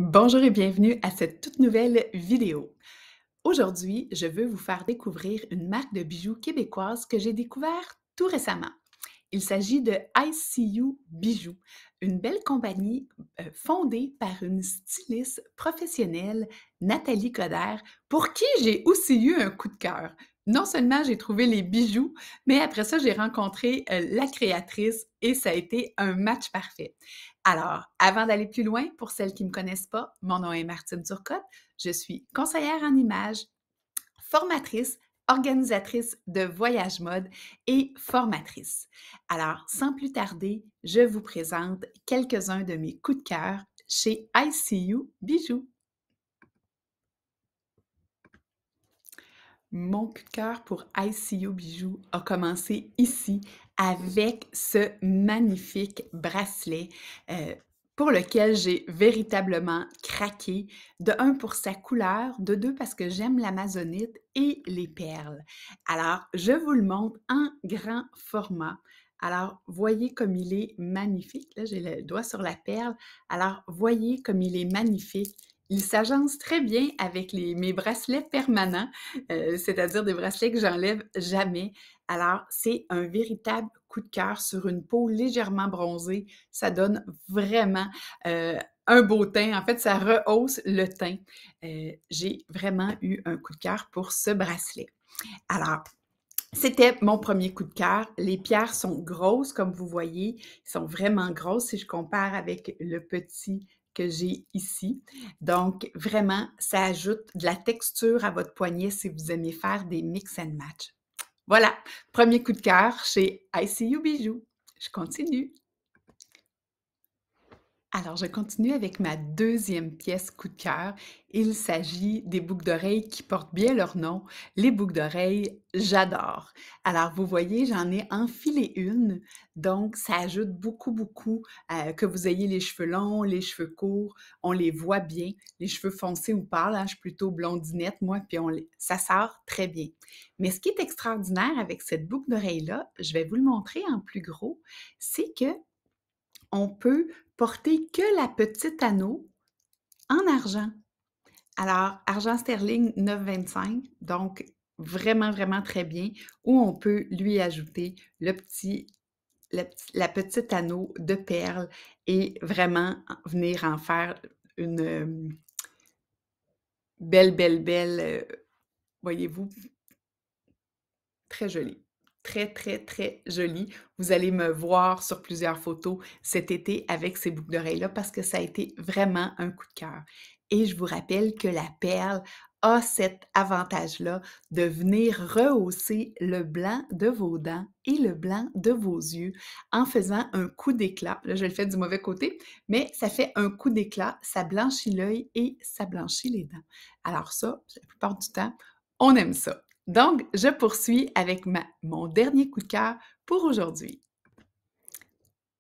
Bonjour et bienvenue à cette toute nouvelle vidéo. Aujourd'hui, je veux vous faire découvrir une marque de bijoux québécoise que j'ai découvert tout récemment. Il s'agit de ICU Bijoux, une belle compagnie fondée par une styliste professionnelle, Nathalie Coder, pour qui j'ai aussi eu un coup de cœur. Non seulement j'ai trouvé les bijoux, mais après ça, j'ai rencontré la créatrice et ça a été un match parfait. Alors, avant d'aller plus loin, pour celles qui ne me connaissent pas, mon nom est Martine Turcotte. Je suis conseillère en images, formatrice, organisatrice de voyage mode et formatrice. Alors, sans plus tarder, je vous présente quelques-uns de mes coups de cœur chez ICU Bijoux. Mon coup de cœur pour ICU Bijoux a commencé ici avec ce magnifique bracelet pour lequel j'ai véritablement craqué. De un, pour sa couleur, de deux, parce que j'aime l'amazonite et les perles. Alors, je vous le montre en grand format. Alors, voyez comme il est magnifique. Là, j'ai le doigt sur la perle. Alors, voyez comme il est magnifique. Il s'agence très bien avec mes bracelets permanents, c'est-à-dire des bracelets que j'enlève jamais. Alors, c'est un véritable coup de cœur sur une peau légèrement bronzée. Ça donne vraiment un beau teint. En fait, ça rehausse le teint. J'ai vraiment eu un coup de cœur pour ce bracelet. Alors, c'était mon premier coup de cœur. Les pierres sont grosses, comme vous voyez. Ils sont vraiment grosses si je compare avec le petit que j'ai ici. Donc, vraiment, ça ajoute de la texture à votre poignet si vous aimez faire des mix and match. Voilà, premier coup de cœur chez ICU Bijoux. Je continue. Alors, je continue avec ma deuxième pièce coup de cœur. Il s'agit des boucles d'oreilles qui portent bien leur nom. Les boucles d'oreilles, j'adore. Alors, vous voyez, j'en ai enfilé une, donc ça ajoute beaucoup, que vous ayez les cheveux longs, les cheveux courts, on les voit bien. Les cheveux foncés ou pâles, hein, je suis plutôt blondinette, moi, puis ça sort très bien. Mais ce qui est extraordinaire avec cette boucle d'oreille-là, je vais vous le montrer en plus gros, c'est que on peut porter que la petite anneau en argent. Alors, argent sterling 9,25, donc vraiment très bien, ou on peut lui ajouter la petite anneau de perles et vraiment venir en faire une belle, voyez-vous, très jolie. Très jolie. Vous allez me voir sur plusieurs photos cet été avec ces boucles d'oreilles-là parce que ça a été vraiment un coup de cœur. Et je vous rappelle que la perle a cet avantage-là de venir rehausser le blanc de vos dents et le blanc de vos yeux en faisant un coup d'éclat. Là, je le fais du mauvais côté, mais ça fait un coup d'éclat, ça blanchit l'œil et ça blanchit les dents. Alors ça, la plupart du temps, on aime ça. Donc, je poursuis avec mon dernier coup de cœur pour aujourd'hui.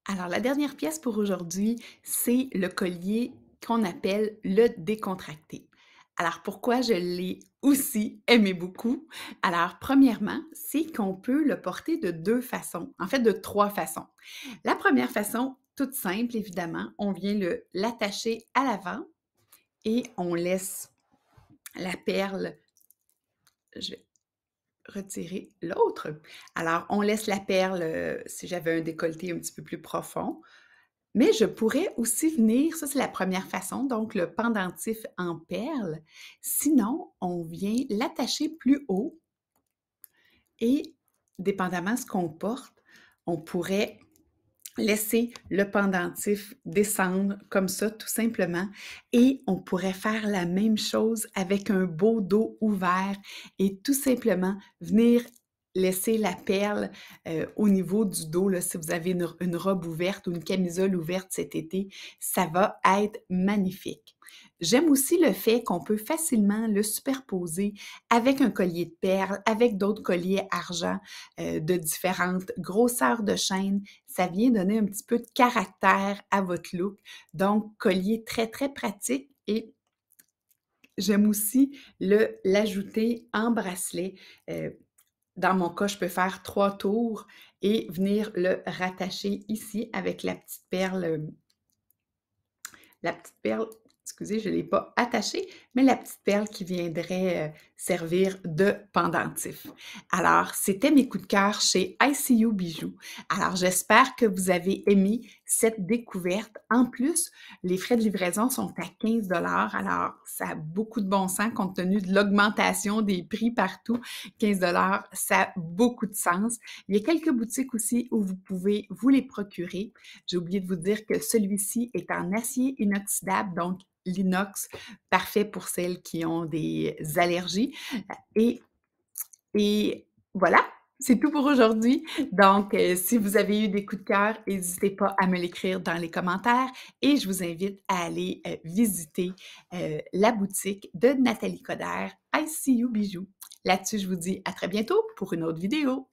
Alors, la dernière pièce pour aujourd'hui, c'est le collier qu'on appelle le décontracté. Alors, pourquoi je l'ai aussi aimé beaucoup? Alors, premièrement, c'est qu'on peut le porter de deux façons, en fait de trois façons. La première façon, toute simple évidemment, on vient l'attacher à l'avant et on laisse la perle, je vais retirer l'autre. Alors, on laisse la perle, si j'avais un décolleté un petit peu plus profond, mais je pourrais aussi venir ça c'est la première façon, donc le pendentif en perles. Sinon, on vient l'attacher plus haut et dépendamment ce qu'on porte, on pourrait laisser le pendentif descendre comme ça, tout simplement, et on pourrait faire la même chose avec un beau dos ouvert et tout simplement venir laisser la perle au niveau du dos. Là, si vous avez une robe ouverte ou une camisole ouverte cet été, ça va être magnifique. J'aime aussi le fait qu'on peut facilement le superposer avec un collier de perles, avec d'autres colliers argent de différentes grosseurs de chaîne. Ça vient donner un petit peu de caractère à votre look. Donc, collier très pratique et j'aime aussi l'ajouter en bracelet. Dans mon cas, je peux faire 3 tours et venir le rattacher ici avec la petite perle excusez, je ne l'ai pas attaché, mais la petite perle qui viendrait, servir de pendentif. Alors, c'était mes coups de cœur chez ICU Bijoux. Alors, j'espère que vous avez aimé cette découverte. En plus, les frais de livraison sont à 15 $, alors ça a beaucoup de bon sens compte tenu de l'augmentation des prix partout. 15 $, ça a beaucoup de sens. Il y a quelques boutiques aussi où vous pouvez vous les procurer. J'ai oublié de vous dire que celui-ci est en acier inoxydable, donc l'inox, parfait pour celles qui ont des allergies. Et et voilà, c'est tout pour aujourd'hui. Donc, si vous avez eu des coups de cœur, n'hésitez pas à me l'écrire dans les commentaires et je vous invite à aller, visiter, la boutique de Nathalie Coderre, ICU Bijoux. Là-dessus, je vous dis à très bientôt pour une autre vidéo.